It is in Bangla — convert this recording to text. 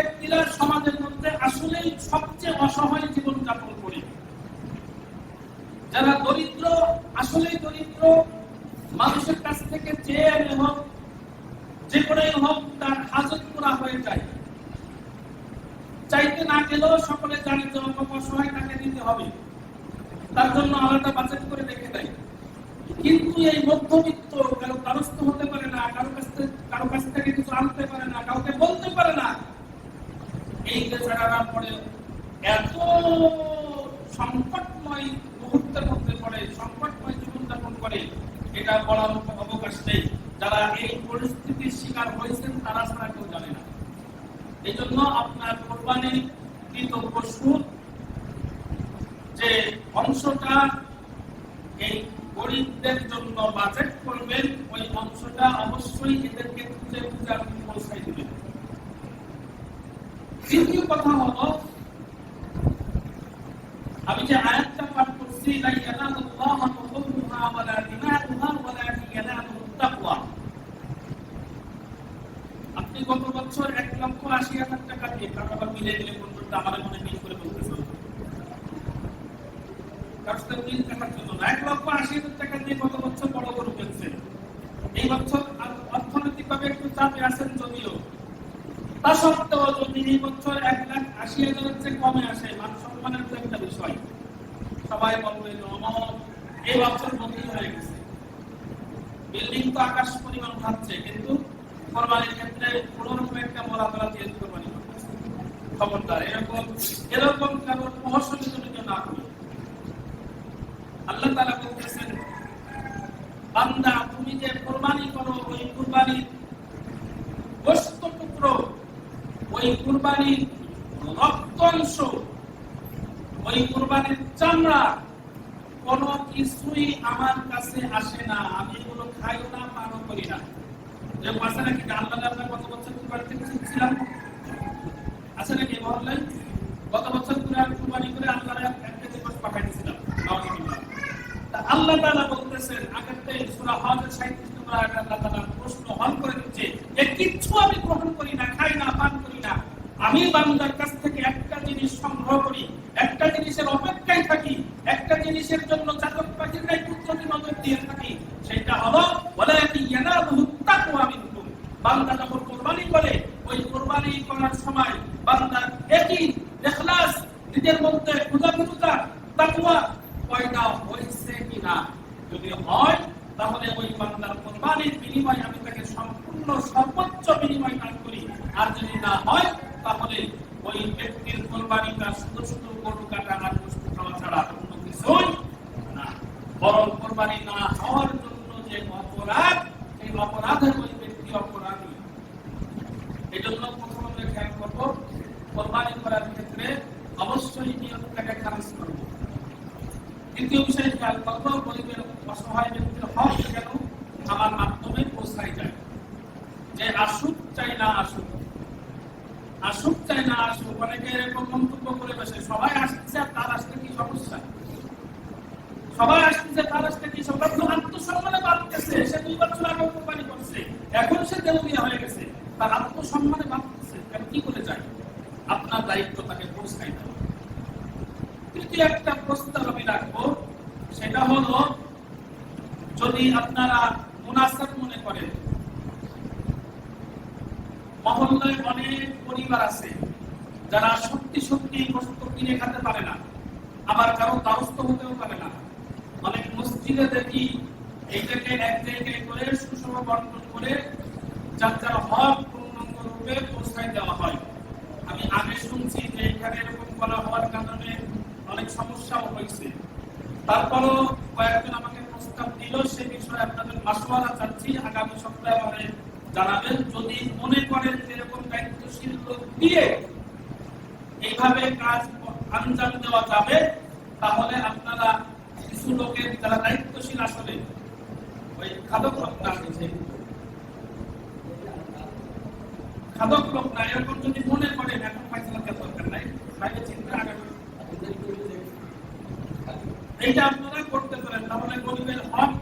ব্যক্তিরা সমাজের মধ্যে আসলেই সবচেয়ে অসহায় জীবন যাপন করে। যারা দরিদ্র, আসলেই দরিদ্র, মানুষের কাছ থেকে চেয়ে হোক, যে করেই হোক তার হাজত পুরা হয়ে যায়। চাইতে না গেলেও সকলে জানে যে অসহায় তাকে দিতে হবে, তার জন্য আলাদা বাজেট করে রেখে দেয়। কিন্তু এই মধ্যবিত্ত, কারো দ্বারস্থ হতে পারে না, কারো কাছ থেকে কিছু আনতে পারে না, কাউকে বলতে পারে না, এই বেচারারা পরে এত সংকটময় মুহূর্তের মধ্যে পড়ে, সংকটময় জীবনযাপন করে, এটা বলার অবকাশ নেই। যারা এই পরিস্থিতির শিকার হয়েছেন তারা ছাড়া কেউ জানে না। এই জন্য আপনার কোরবানির কৃত পশুর যে অংশটা এই গরিবদের জন্য বাজেট করবেন, ওই অংশটা অবশ্যই এদেরকে খুঁজে খুঁজে আপনি পৌঁছাই দিবেন। দ্বিতীয় কথা হলো, আমি যে আয়াতটা পাঠ করছি, লা ইয়ানালুল্লাহু লুহুমুহা ওয়ালা দিমাউহা ওয়ালাকিন ইয়ানালুহুত তাকওয়া। আপনি গত বছর 1,80,000 টাকা দিয়ে, কারণ আবার মিলে দিলে পর্যন্ত আমার মনে মিল করে বলতেছে, কারণ মিল দেখার জন্য না, 1,80,000 টাকা দিয়ে গত বছর বড় গরু কিনছেন। এই বছর অর্থনৈতিকভাবে একটু চাপে আছেন যদিও, তা সত্ত্বেও যদি এই বছর 1,80,000 চেয়ে কমে আসে, মান সম্মানের তো একটা বিষয়, সবাই বলবে এই বছর বদলি হয়ে গেছে, বিল্ডিং তো আকাশ পরিমাণ খাচ্ছে, কিন্তু কোরবানির ক্ষেত্রে কোনোরকম একটা মরাতলা দিয়ে কোরবানি করতেছে। খবরদার এরকম কারোর প্রহসনজনিত না করি। আল্লাহ তাআলা বলতেছেন, বান্দা তুমি যে কোরবানি করো, ওই কোরবানির গোশত টুকরো, ওই কুরবানির রক্তাংশ, ওই কুরবানির চামড়া, কোন কিছুই আমার কাছে আসে না, আমি এগুলো খাইও না, পানও করি না। যে আছে নাকি আল্লাহ আপনার গত বছর কুরবানি থেকে শিখছিলাম, আছে নাকি মহল্লায় গত বছর কুরবানি করে আল্লাহ একটা জিনিস পাঠাই দিয়েছিলাম। আল্লাহ তাআলা বলতেছেন, আগেতে সূরা হজের 37 নম্বর আয়াতে আল্লাহ তাআলা প্রশ্ন হল করে দিচ্ছে, এ কিছু আমি গ্রহণ করি না, খাই না, পান করি না। আমি বান্দার কাছ থেকে একটা জিনিস সংগ্রহ করি, একটা জিনিসের অপেক্ষায় থাকি, একটা জিনিসের জন্য চাতক পাখির গায়ে পুত্রকে নজর দিয়ে থাকি, সেটা হলো ওয়ালাকিন ইয়ানালুহুত তাকওয়া মিনকুম। বান্দা যখন কুরবানি করে, ওই কুরবানি করার সময় বান্দার একই ইখলাস, নিজের মধ্যে খুদা তাকওয়া পয়দা হয়েছে কিনা। যদি হয় তাহলে ওই বান্দার কুরবানির বিনিময়ে আমি তাকে সম্পূর্ণ সর্বোচ্চ বিনিময় দান করি, আর যদি না হয় তাহলে ওই ব্যক্তির কুরবানিটা শুধু শুধু গরু কাটা আর গোশত খাওয়া ছাড়া অন্য কিছুই না। বরং কুরবানি না হওয়ার জন্য যে অপরাধ, এই অপরাধের ওই ব্যক্তি অপরাধী। এই জন্য প্রথম আমরা খেয়াল করবো, কুরবানি করার ক্ষেত্রে অবশ্যই নিয়তটাকে খারিজ করবো। দ্বিতীয় বিষয় খেয়াল করবো, গরিবের অসহায় ব্যক্তির হক যেন আমার মাধ্যমে পৌঁছায় যায়। যে আসুক চাই না আসুক, আসুক চাই না আসুক, অনেকে এরকম মন্তব্য করে বসে, সবাই আসছে আর তার আসতে কি সমস্যা, সবাই আসতেছে তার আসতে কি সমস্যা। আত্মসম্মানে বাঁধতেছে, সে 2 বছর আগে কোরবানি করছে, এখন সে দেউলিয়া হয়ে গেছে, তার আত্মসম্মানে বাঁধতেছে, কি করে যায়? আপনার দায়িত্ব তাকে পৌঁছাই দেওয়া। তৃতীয় একটা প্রস্তাব আমি রাখবো, সেটা হলো, যদি আপনারা মুনাসাব মনে করেন, মহল্লায় অনেক পরিবার আছে যারা সত্যি গোশত কিনে খেতে পারে না, আবার কারো দ্বারস্থ হতেও পারে না। অনেক মসজিদে দেখি এইটাকে এক জায়গায় করে সুষম বন্টন করে যার যার হক পূর্ণাঙ্গ রূপে পৌঁছায় দেওয়া হয়। আমি আগে শুনছি যে এখানে এরকম করা হওয়ার কারণে অনেক সমস্যাও হয়েছে। তারপরও কয়েকজন আমাকে প্রস্তাব দিল, সে বিষয়ে আপনাদের মাশওয়ারা চাচ্ছি, আগামী সপ্তাহে আমাদের জানাবেন। যদি মনে করেন যে এরকম দায়িত্বশীল লোক দিয়ে এইভাবে কাজ আঞ্জাম দেওয়া যাবে, তাহলে আপনারা কিছু লোকের যারা দায়িত্বশীল, আসলে ওই খাদক লোক না, এরকম যদি মনে করেন এখন ফাইসলাতে দরকার নাই, বাইরে চিন্তা এইটা আপনারা করতে পারেন, তাহলে গরিবের হক